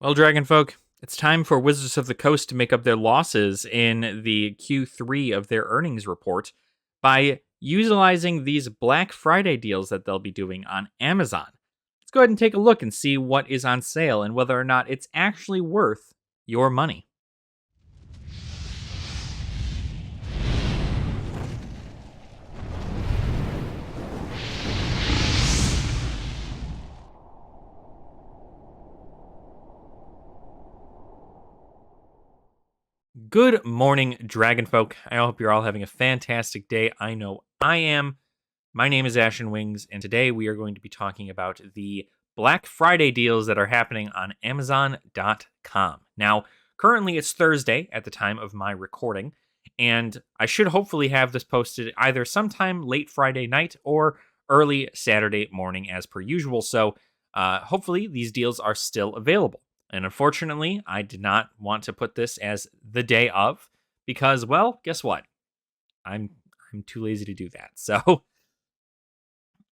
Well, Dragonfolk, it's time for Wizards of the Coast to make up their losses in the Q3 of their earnings report by utilizing these Black Friday deals that they'll be doing on Amazon. Let's go ahead and take a look and see what is on sale and whether or not it's actually worth your money. Good morning, Dragonfolk. I hope you're all having a fantastic day. I know I am. My name is Ashen Wings, and today we are going to be talking about the Black Friday deals that are happening on Amazon.com. Now, currently it's Thursday at the time of my recording, and I should hopefully have this posted either sometime late Friday night or early Saturday morning as per usual. So hopefully these deals are still available. And unfortunately, I did not want to put this as the day of because, well, guess what? I'm too lazy to do that. So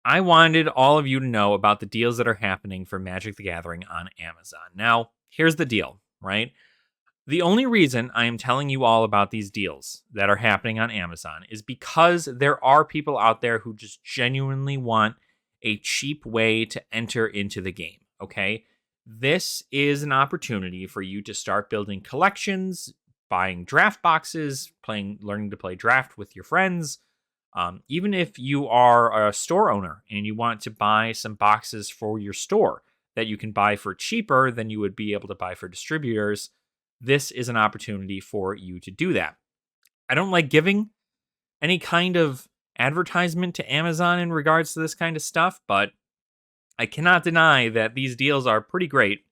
I wanted all of you to know about the deals that are happening for Magic the Gathering on Amazon. Now, here's the deal, right? The only reason I am telling you all about these deals that are happening on Amazon is because there are people out there who just genuinely want a cheap way to enter into the game, okay? This is an opportunity for you to start building collections, buying draft boxes, learning to play draft with your friends. Even if you are a store owner and you want to buy some boxes for your store that you can buy for cheaper than you would be able to buy for distributors, this is an opportunity for you to do that. I don't like giving any kind of advertisement to Amazon in regards to this kind of stuff, but I cannot deny that these deals are pretty great,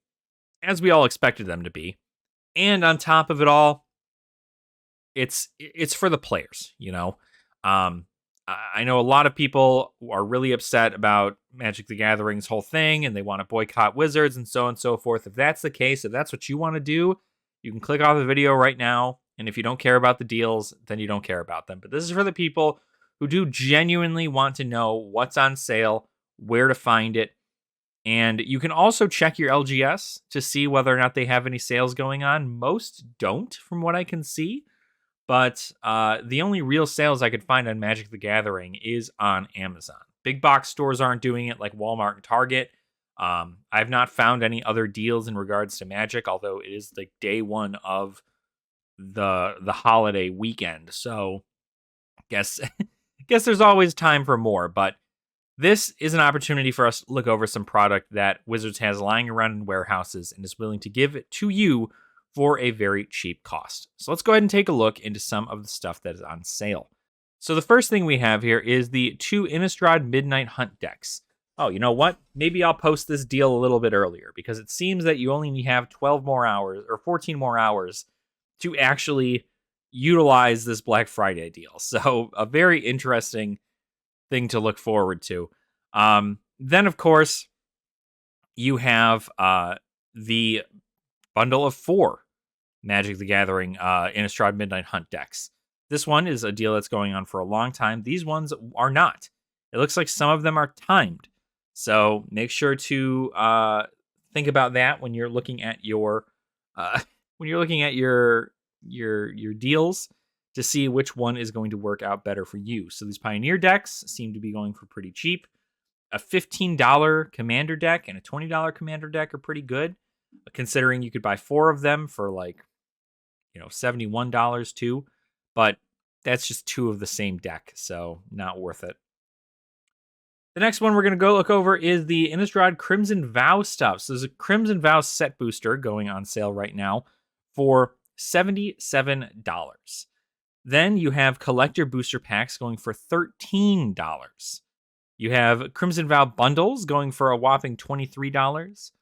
as we all expected them to be. And on top of it all, it's for the players, you know. I know a lot of people are really upset about Magic the Gathering's whole thing, and they want to boycott Wizards and so on and so forth. If that's the case, if that's what you want to do, you can click off the video right now. And if you don't care about the deals, then you don't care about them. But this is for the people who do genuinely want to know what's on sale, where to find it. And you can also check your LGS to see whether or not they have any sales going on. Most don't, from what I can see. But the only real sales I could find on Magic the Gathering is on Amazon. Big box stores aren't doing it like Walmart and Target. I've not found any other deals in regards to Magic, although it is like day one of the holiday weekend. So guess there's always time for more, but this is an opportunity for us to look over some product that Wizards has lying around in warehouses and is willing to give it to you for a very cheap cost. So let's go ahead and take a look into some of the stuff that is on sale. So the first thing we have here is the 2 Innistrad Midnight Hunt decks. Oh, you know what? Maybe I'll post this deal a little bit earlier because it seems that you only have 12 more hours or 14 more hours to actually utilize this Black Friday deal. So a very interesting thing to look forward to. Then, of course, you have the bundle of 4 Magic the Gathering Innistrad Midnight Hunt decks. This one is a deal that's going on for a long time. These ones are not. It looks like some of them are timed. So make sure to think about that when you're looking at your your deals to see which one is going to work out better for you. So these Pioneer decks seem to be going for pretty cheap. A $15 Commander deck and a $20 Commander deck are pretty good, considering you could buy 4 of them for like, $71 too. But that's just 2 of the same deck, so not worth it. The next one we're going to go look over is the Innistrad Crimson Vow stuff. So there's a Crimson Vow set booster going on sale right now for $77. Then you have collector booster packs going for $13. You have Crimson Vow bundles going for a whopping $23.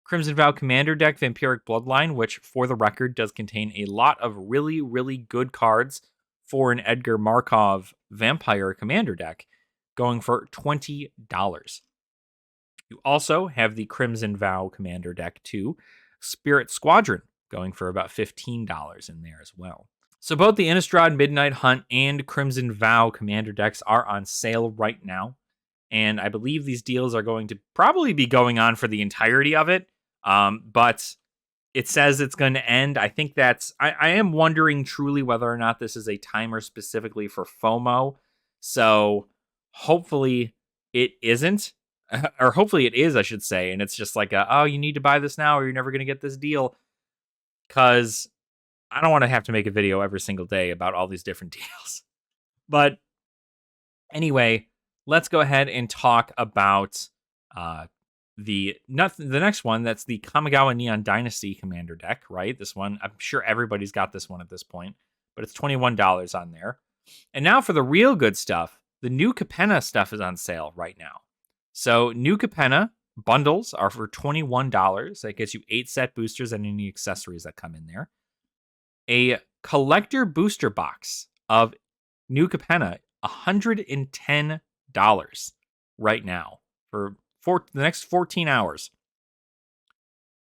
Crimson Vow Commander deck Vampiric Bloodline, which for the record does contain a lot of really, really good cards for an Edgar Markov Vampire Commander deck, going for $20. You also have the Crimson Vow Commander deck too, Spirit Squadron, going for about $15 in there as well. So both the Innistrad Midnight Hunt and Crimson Vow Commander decks are on sale right now. And I believe these deals are going to probably be going on for the entirety of it. But it says it's going to end. I think I am wondering truly whether or not this is a timer specifically for FOMO. So hopefully it isn't, or hopefully it is, I should say. And it's just like, oh, you need to buy this now or you're never going to get this deal. Because I don't want to have to make a video every single day about all these different deals. But anyway, let's go ahead and talk about the next one. That's the Kamigawa Neon Dynasty Commander deck, right? This one, I'm sure everybody's got this one at this point, but it's $21 on there. And now for the real good stuff, the New Capenna stuff is on sale right now. So New Capenna bundles are for $21. That gets you 8 set boosters and any accessories that come in there. A collector booster box of New Capenna, $110 right now for the next 14 hours.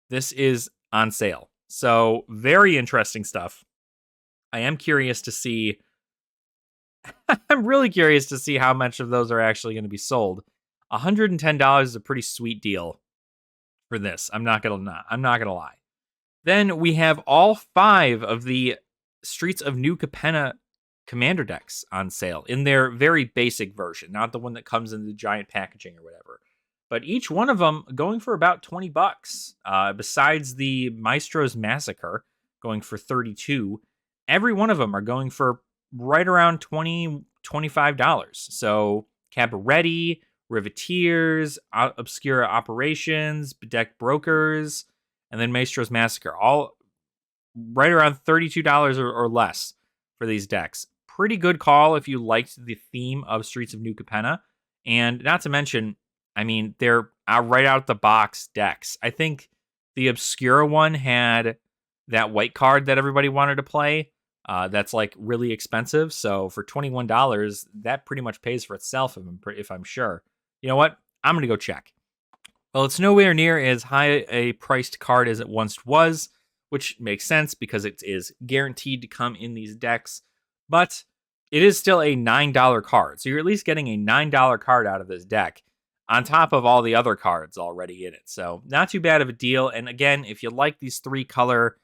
This is on sale. So very interesting stuff. I am curious to see. I'm really curious to see how much of those are actually going to be sold. $110 is a pretty sweet deal for this. I'm not gonna lie. Then we have all 5 of the Streets of New Capenna commander decks on sale in their very basic version, not the one that comes in the giant packaging or whatever. But each one of them going for about $20. Besides the Maestro's Massacre going for $32, every one of them are going for right around $20, $25. So Cabaretti, Riveteers, Obscura Operations, Bedecked Brokers, and then Maestro's Massacre, all right around $32 or less for these decks. Pretty good call if you liked the theme of Streets of New Capenna. And not to mention, I mean, they're right out the box decks. I think the Obscura one had that white card that everybody wanted to play. That's like really expensive. So for $21, that pretty much pays for itself if I'm sure. You know what? I'm going to go check. Well, it's nowhere near as high a priced card as it once was, which makes sense because it is guaranteed to come in these decks. But it is still a $9 card. So you're at least getting a $9 card out of this deck on top of all the other cards already in it. So not too bad of a deal. And again, if you like these 3 color,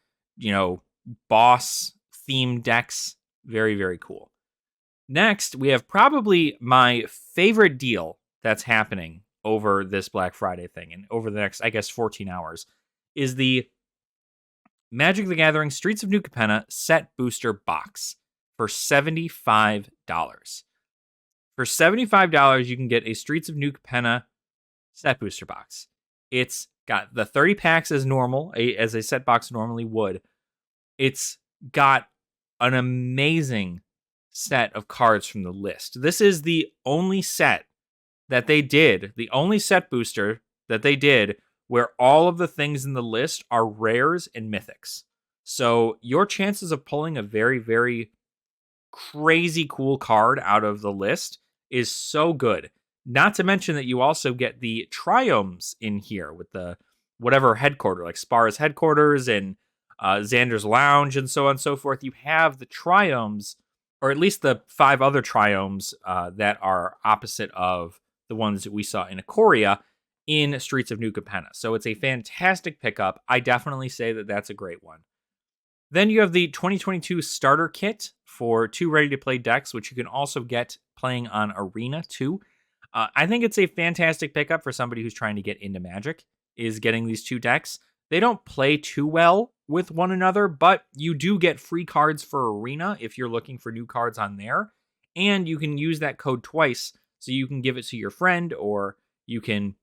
boss theme decks, very, very cool. Next, we have probably my favorite deal that's happening over this Black Friday thing and over the next, I guess, 14 hours is the Magic the Gathering Streets of New Capenna set booster box for $75. For $75, you can get a Streets of New Capenna set booster box. It's got the 30 packs as normal, as a set box normally would. It's got an amazing set of cards from the list. This is the only set that they did, the only set booster that they did where all of the things in the list are rares and mythics. So your chances of pulling a very, very crazy cool card out of the list is so good. Not to mention that you also get the triomes in here with the whatever headquarter, like Spara's headquarters and Xander's Lounge and so on and so forth. You have the triomes, or at least the 5 other triomes that are opposite of the ones that we saw in Ikoria in Streets of New Capenna. So it's a fantastic pickup. I definitely say that that's a great one. Then you have the 2022 starter kit for 2 ready-to-play decks, which you can also get playing on Arena too. I think it's a fantastic pickup for somebody who's trying to get into Magic, is getting these 2 decks. They don't play too well with one another, but you do get free cards for Arena if you're looking for new cards on there. And you can use that code twice, so you can give it to your friend, or you can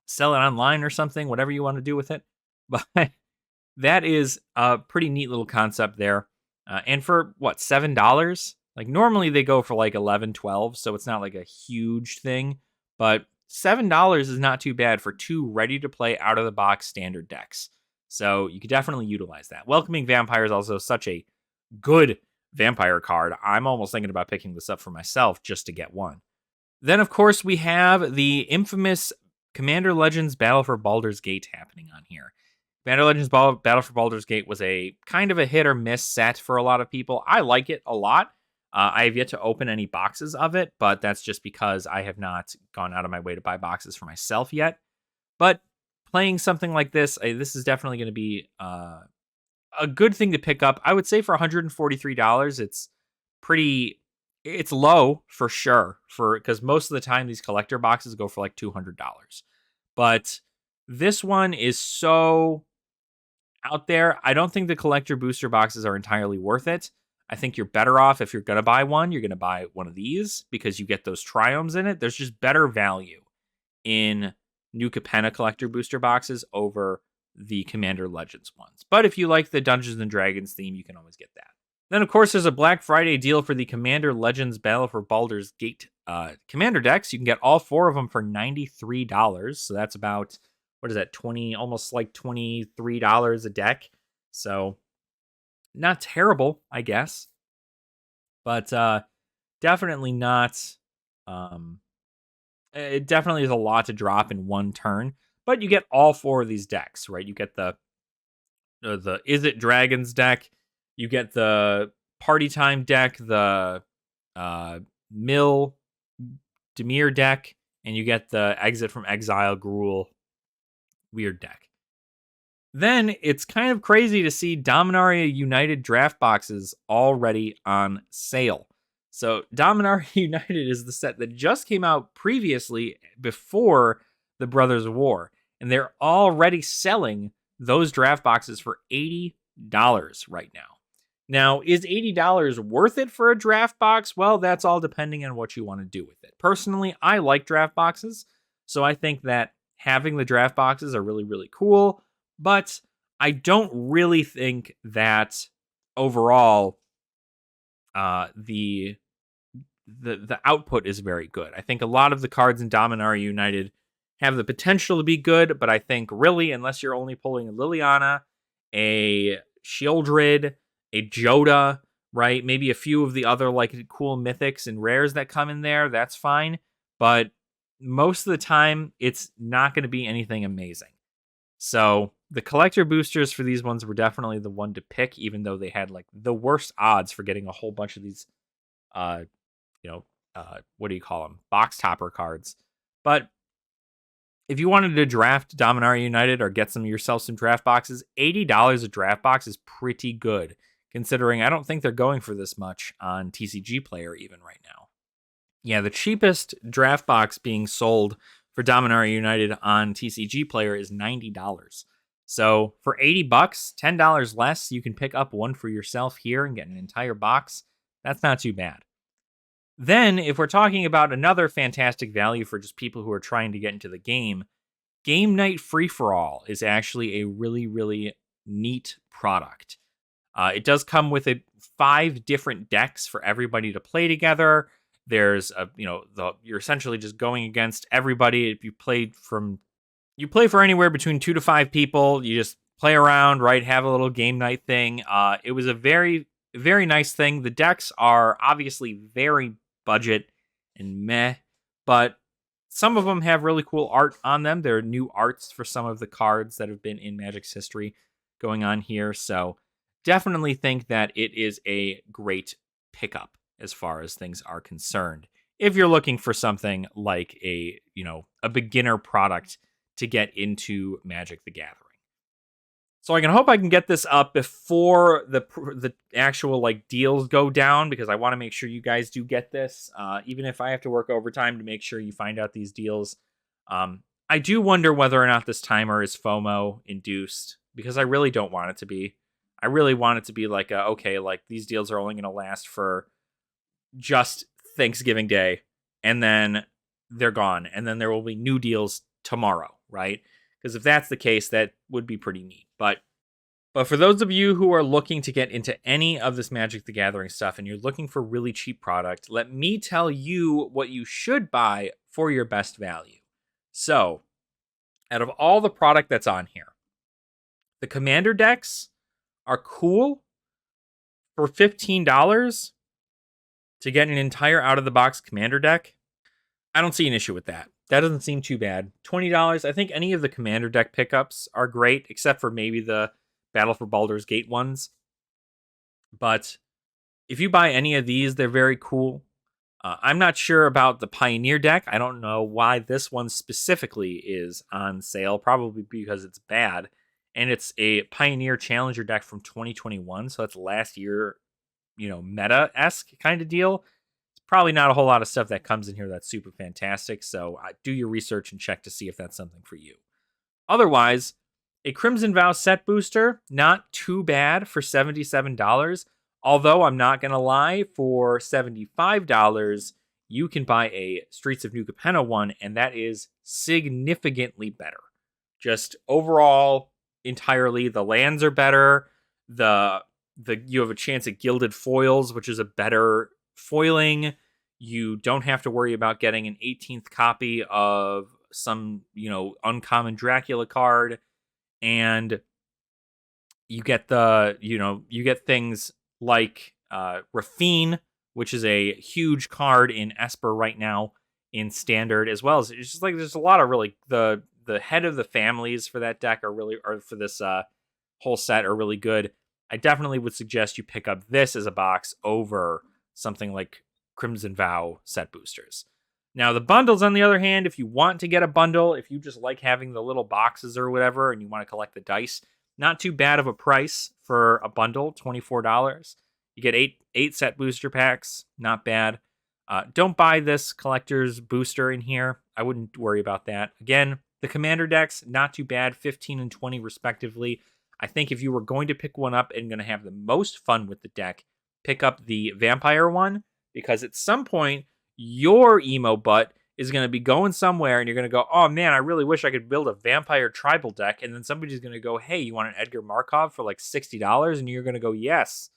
sell it online or something, whatever you want to do with it. But that is a pretty neat little concept there. And for what, $7? Like normally they go for like 11, 12, so it's not like a huge thing, but $7 is not too bad for 2 ready to play out of the box standard decks. So you could definitely utilize that. Welcoming Vampire is also such a good vampire card. I'm almost thinking about picking this up for myself just to get one. Then of course we have the infamous Commander Legends Battle for Baldur's Gate happening on here. Commander Legends Battle for Baldur's Gate was a kind of a hit or miss set for a lot of people. I like it a lot. I have yet to open any boxes of it, but that's just because I have not gone out of my way to buy boxes for myself yet. But playing something like this, this is definitely going to be a good thing to pick up. I would say for $143, it's low for sure, because most of the time these collector boxes go for like $200. But this one is so out there. I don't think the collector booster boxes are entirely worth it. I think you're better off if you're going to buy one, you're going to buy one of these because you get those triomes in it. There's just better value in New Capenna collector booster boxes over the Commander Legends ones. But if you like the Dungeons and Dragons theme, you can always get that. Then, of course, there's a Black Friday deal for the Commander Legends Battle for Baldur's Gate Commander decks. You can get all 4 of them for $93. So that's about, what is that, almost like $23 a deck. So not terrible, I guess. But definitely not. It definitely is a lot to drop in one turn. But you get all 4 of these decks, right? You get the Is It Dragons deck. You get the Party Time deck, the Mill Demir deck, and you get the Exit from Exile Gruul weird deck. Then it's kind of crazy to see Dominaria United draft boxes already on sale. So Dominaria United is the set that just came out previously before the Brothers War, and they're already selling those draft boxes for $80 right now. Now, is $80 worth it for a draft box? Well, that's all depending on what you want to do with it. Personally, I like draft boxes, so I think that having the draft boxes are really, really cool, but I don't really think that overall the output is very good. I think a lot of the cards in Dominaria United have the potential to be good, but I think really, unless you're only pulling a Liliana, a Shieldred, a Joda, right? Maybe a few of the other like cool mythics and rares that come in there, that's fine. But most of the time, it's not going to be anything amazing. So the collector boosters for these ones were definitely the one to pick, even though they had like the worst odds for getting a whole bunch of these, what do you call them? Box topper cards. But if you wanted to draft Dominaria United or get yourself some draft boxes, $80 a draft box is pretty good, considering I don't think they're going for this much on TCGPlayer even right now. Yeah, the cheapest draft box being sold for Dominaria United on TCGPlayer is $90. So for $80, $10 less, you can pick up one for yourself here and get an entire box. That's not too bad. Then, if we're talking about another fantastic value for just people who are trying to get into the game, Game Night Free-For-All is actually a really, really neat product. It does come with 5 different decks for everybody to play together. There's you're essentially just going against everybody. If you play for anywhere between 2 to 5 people. You just play around, right? Have a little game night thing. It was a very, very nice thing. The decks are obviously very budget and meh, but some of them have really cool art on them. There are new arts for some of the cards that have been in Magic's history going on here. So definitely think that it is a great pickup as far as things are concerned. If you're looking for something like a beginner product to get into Magic the Gathering. So I hope I can get this up before the actual like deals go down, because I want to make sure you guys do get this, even if I have to work overtime to make sure you find out these deals. I do wonder whether or not this timer is FOMO induced, because I really don't want it to be. I really want it to be like, like these deals are only going to last for just Thanksgiving Day, and then they're gone, and then there will be new deals tomorrow, right? Because if that's the case, that would be pretty neat. But for those of you who are looking to get into any of this Magic the Gathering stuff and you're looking for really cheap product, let me tell you what you should buy for your best value. So, out of all the product that's on here, the Commander decks are cool. For $15 to get an entire out-of-the-box Commander deck, I don't see an issue with that. That doesn't seem too bad. $20, I think any of the Commander deck pickups are great, except for maybe the Battle for Baldur's Gate ones. But if you buy any of these, they're very cool. I'm not sure about the Pioneer deck. I don't know why this one specifically is on sale. Probably because it's bad. And it's a Pioneer Challenger deck from 2021. So that's last year, meta-esque kind of deal. It's probably not a whole lot of stuff that comes in here that's super fantastic. So do your research and check to see if that's something for you. Otherwise, a Crimson Vow set booster, not too bad for $77. Although I'm not going to lie, for $75, you can buy a Streets of New Capenna one, and that is significantly better. Just overall, entirely, the lands are better. You have a chance at Gilded Foils, which is a better foiling. You don't have to worry about getting an 18th copy of some, uncommon Dracula card. And you get things like Rafine, which is a huge card in Esper right now in Standard, as well as it's just like there's a lot of really the head of the families for that deck or for this whole set are really good. I definitely would suggest you pick up this as a box over something like Crimson Vow set boosters. Now, the bundles, on the other hand, if you want to get a bundle, if you just like having the little boxes or whatever and you want to collect the dice, not too bad of a price for a bundle, $24. You get eight set booster packs, not bad. Don't buy this collector's booster in here. I wouldn't worry about that. Again, the commander decks, not too bad, 15 and 20 respectively. I think if you were going to pick one up and going to have the most fun with the deck, pick up the vampire one, because at some point, your emo butt is going to be going somewhere and you're going to go, oh man, I really wish I could build a vampire tribal deck. And then somebody's going to go, hey, you want an Edgar Markov for like $60? And you're going to go, yes,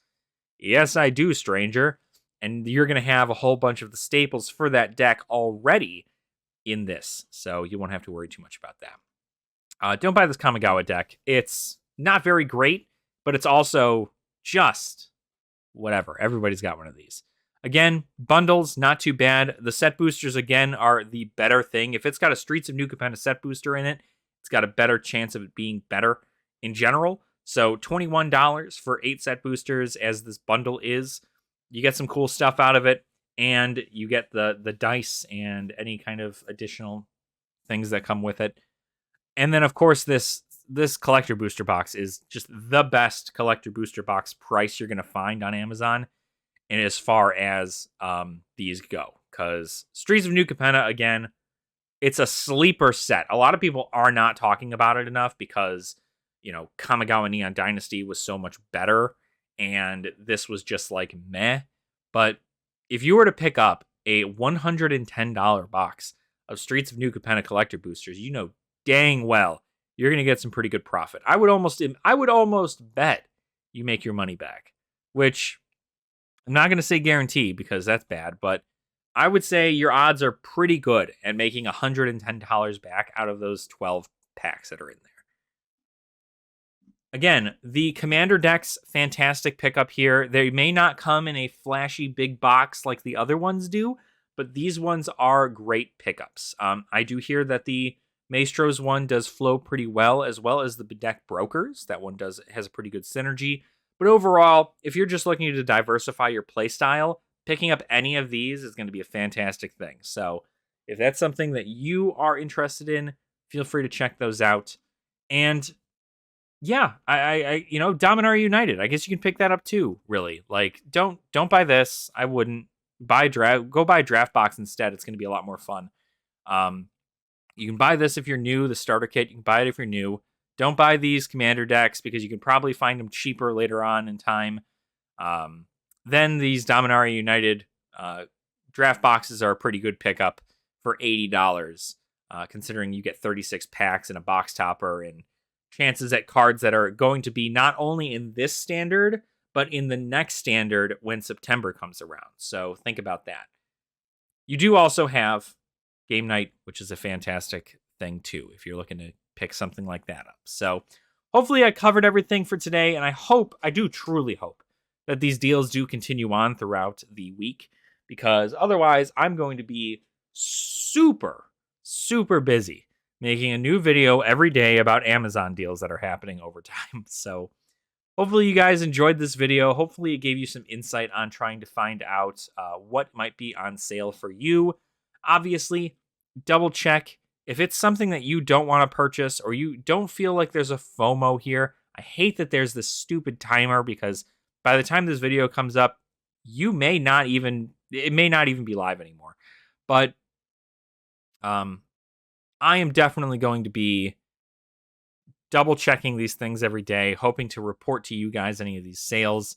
I do, stranger. And you're going to have a whole bunch of the staples for that deck already in this. So you won't have to worry too much about that. Don't buy this Kamigawa deck. It's not very great, but it's also just whatever. Everybody's got one of these. Again, bundles, not too bad. The set boosters, again, are the better thing. If it's got a Streets of New Capenna set booster in it, it's got a better chance of it being better in general. So $21 for 8 set boosters, as this bundle is. You get some cool stuff out of it, and you get the dice and any kind of additional things that come with it. And then, of course, this collector booster box is just the best collector booster box price you're going to find on Amazon. And as far as these go, because Streets of New Capenna, again, it's a sleeper set. A lot of people are not talking about it enough because, Kamigawa Neon Dynasty was so much better, and this was just like meh. But if you were to pick up a $110 box of Streets of New Capenna collector boosters, dang well you're going to get some pretty good profit. I would almost bet you make your money back, which I'm not going to say guarantee because that's bad, but I would say your odds are pretty good at making $110 back out of those 12 packs that are in there. Again, the commander decks, fantastic pickup here. They may not come in a flashy big box like the other ones do, but these ones are great pickups. I do hear that the Maestros one does flow pretty well as the Bedeck Brokers. That one has a pretty good synergy. But overall, if you're just looking to diversify your playstyle, picking up any of these is going to be a fantastic thing. So if that's something that you are interested in, feel free to check those out. And yeah, I Dominaria United, I guess you can pick that up too, really. Like, don't buy this. I wouldn't go buy Draft Box instead. It's going to be a lot more fun. You can buy this if you're new, the starter kit. You can buy it if you're new. Don't buy these commander decks because you can probably find them cheaper later on in time. Then these Dominaria United draft boxes are a pretty good pickup for $80, considering you get 36 packs and a box topper and chances at cards that are going to be not only in this standard, but in the next standard when September comes around. So think about that. You do also have Game Night, which is a fantastic thing too, if you're looking to pick something like that up. So hopefully I covered everything for today, and I do truly hope that these deals do continue on throughout the week, because otherwise I'm going to be super, super busy making a new video every day about Amazon deals that are happening over time. So hopefully you guys enjoyed this video. Hopefully it gave you some insight on trying to find out what might be on sale for you. Obviously, double check if it's something that you don't want to purchase or you don't feel like there's a FOMO here. I hate that there's this stupid timer because by the time this video comes up, it may not even be live anymore. But I am definitely going to be double checking these things every day, hoping to report to you guys any of these sales.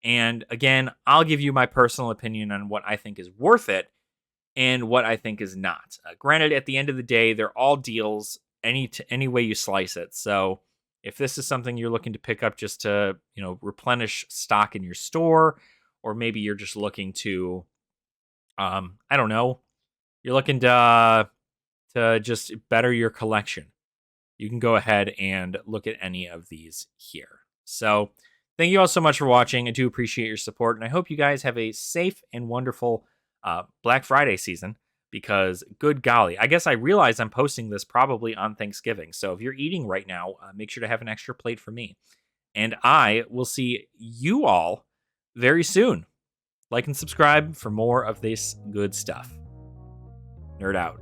And again, I'll give you my personal opinion on what I think is worth it and what I think is not. Granted, at the end of the day, they're all deals any way you slice it. So if this is something you're looking to pick up just to, replenish stock in your store, or maybe you're just looking to, I don't know, you're looking to just better your collection, you can go ahead and look at any of these here. So thank you all so much for watching. I do appreciate your support, and I hope you guys have a safe and wonderful Black Friday season, because good golly, I guess I realize I'm posting this probably on Thanksgiving. So if you're eating right now, make sure to have an extra plate for me. And I will see you all very soon. Like and subscribe for more of this good stuff. Nerd out.